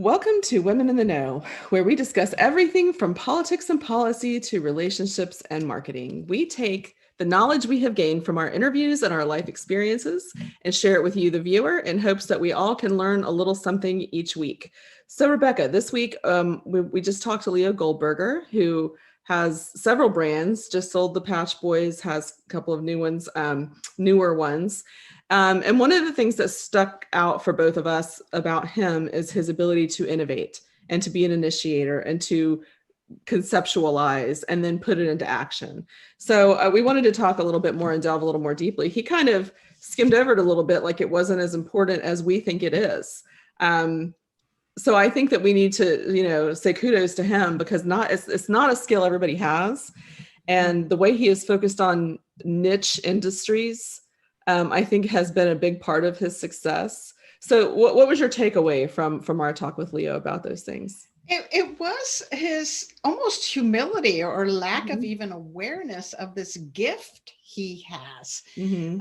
Welcome to Women in the Know, where we discuss everything from politics and policy to relationships and marketing. We take the knowledge we have gained from our interviews and our life experiences and share it with you, the viewer, in hopes that we all can learn a little something each week. So, Rebecca, this week we just talked to Leo Goldberger, who has several brands, just sold the Patch Boys, has a couple of new ones, newer ones. And one of the things that stuck out for both of us about him is his ability to innovate and to be an initiator and to conceptualize and then put it into action. So we wanted to talk a little bit more and delve a little more deeply. He kind of skimmed over it a little bit like it wasn't as important as we think it is. So I think that we need to, say kudos to him because it's not a skill everybody has. And the way he is focused on niche industries, I think has been a big part of his success. So what was your takeaway from our talk with Leo about those things? It was his almost humility or lack of even awareness of this gift he has,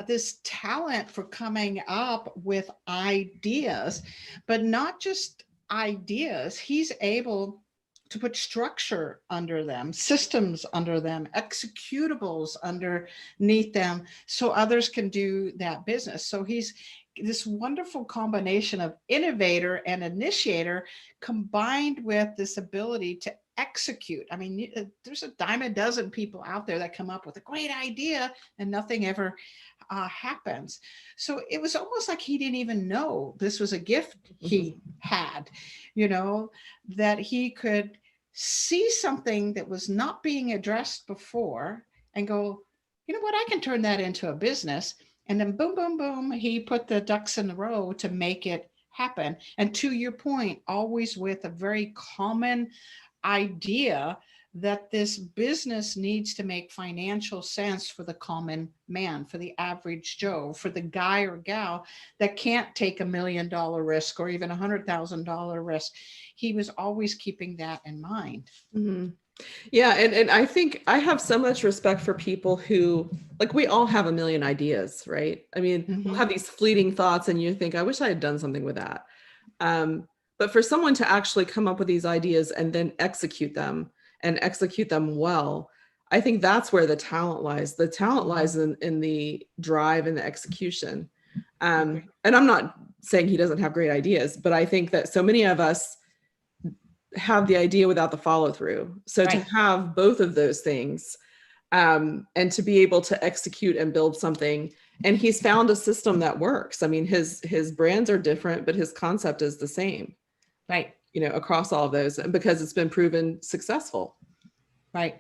this talent for coming up with ideas, but not just ideas. He's able to put structure under them, systems under them, executables underneath them, so others can do that business. So he's this wonderful combination of innovator and initiator combined with this ability to execute. I mean, there's a dime a dozen people out there that come up with a great idea and nothing ever happens. So it was almost like he didn't even know this was a gift he had, that he could see something that was not being addressed before and go, you know what, I can turn that into a business. And then boom, boom, boom, he put the ducks in a row to make it happen. And to your point, always with a very common idea that this business needs to make financial sense for the common man, for the average Joe, for the guy or gal that can't take $1 million risk or even $100,000 risk. He was always keeping that in mind. Yeah. And I think I have so much respect for people who, like, we all have a million ideas, right? I mean, we'll have these fleeting thoughts and you think, I wish I had done something with that. But for someone to actually come up with these ideas and then execute them and execute them well, I think that's where the talent lies. The talent lies in the drive and the execution. And I'm not saying he doesn't have great ideas, but I think that so many of us have the idea without the follow through. So to have both of those things and to be able to execute and build something, and he's found a system that works. I mean, his brands are different, but his concept is the same. Right. Across all of those, because it's been proven successful. Right.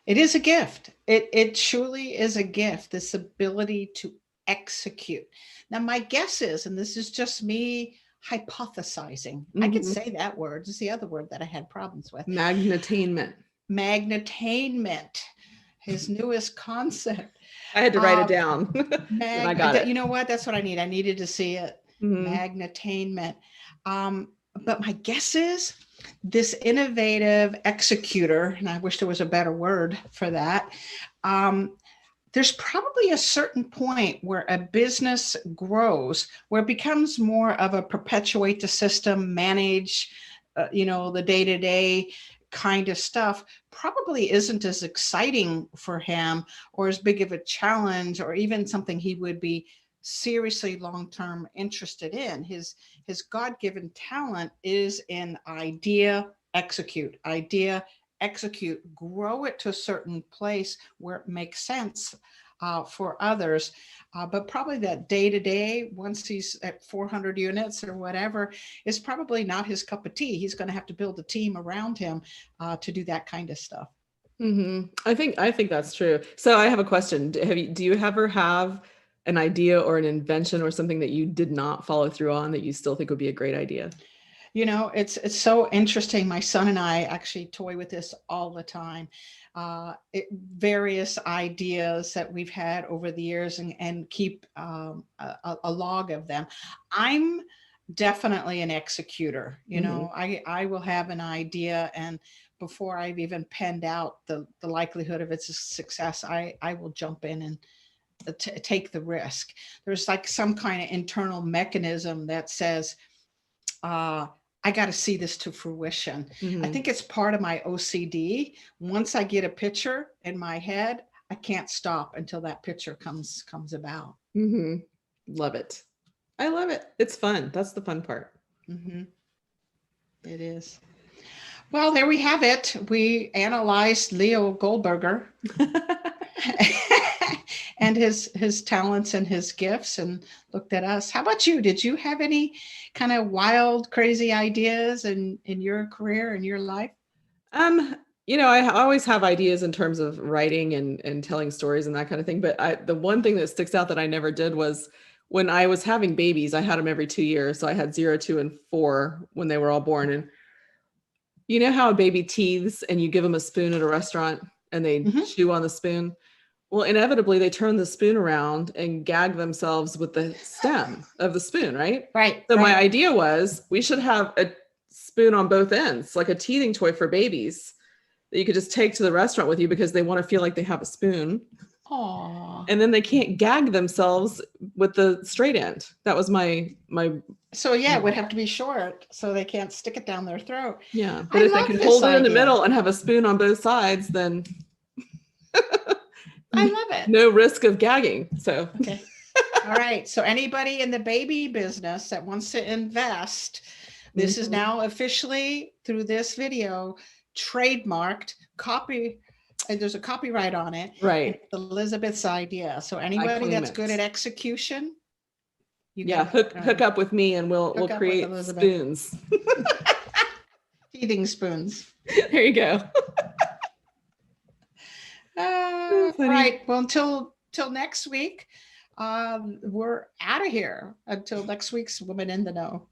It is a gift. It truly is a gift, this ability to execute. Now, my guess is, and this is just me hypothesizing, I could say that word. It's the other word that I had problems with. Magnetainment. His newest concept. I had to write it down. And I got it. You know what? That's what I need. I needed to see it. Magnetainment. But my guess is this innovative executor, and I wish there was a better word for that. There's probably a certain point where a business grows, where it becomes more of a perpetuate the system, manage, the day-to-day kind of stuff, probably isn't as exciting for him or as big of a challenge or even something he would be seriously long-term interested in. His God-given talent is in idea, execute, grow it to a certain place where it makes sense for others. But probably that day-to-day, once he's at 400 units or whatever, is probably not his cup of tea. He's going to have to build a team around him to do that kind of stuff. I think that's true. So I have a question. Do you ever have an idea or an invention or something that you did not follow through on that you still think would be a great idea? It's so interesting. My son and I actually toy with this all the time. Various ideas that we've had over the years and keep a log of them. I'm definitely an executor. I will have an idea, and before I've even penned out the likelihood of its success, I will jump in and take the risk. There's like some kind of internal mechanism that says, I got to see this to fruition. I Mhm. think it's part of my OCD. Once I get a picture in my head, I can't stop until that picture comes about. Mhm. Love it. I love it. It's fun. That's the fun part. Mm-hmm. It is. Well, there we have it. We analyzed Leo Goldberger and his talents and his gifts, and looked at us. How about you? Did you have any kind of wild, crazy ideas in your career, in your life? Um, I always have ideas in terms of writing and telling stories and that kind of thing. But the one thing that sticks out that I never did was when I was having babies, I had them every 2 years. So I had 0, 2, and 4 when they were all born. And you know how a baby teethes and you give them a spoon at a restaurant and they Mm-hmm. chew on the spoon? Well, inevitably they turn the spoon around and gag themselves with the stem of the spoon, right? Right. So my right. idea was we should have a spoon on both ends, like a teething toy for babies that you could just take to the restaurant with you because they want to feel like they have a spoon. Aw. And then they can't gag themselves with the straight end. That was my So yeah, it would have to be short so they can't stick it down their throat. yeah. But I if they love could this hold it in the idea. middle and have a spoon on both sides, then I love it. no risk of gagging. So Okay. All right. So anybody in the baby business that wants to invest, this is now officially, through this video, trademarked, and there's a copyright on it. right. It's Elizabeth's idea. So I anybody claim that's good at it. execution, you Yeah, can hook up with me and we'll hook up with create Elizabeth. spoons. Teething spoons. There you go. All Funny. right. Well, until next week, we're out of here. Until next week's Woman in the Know.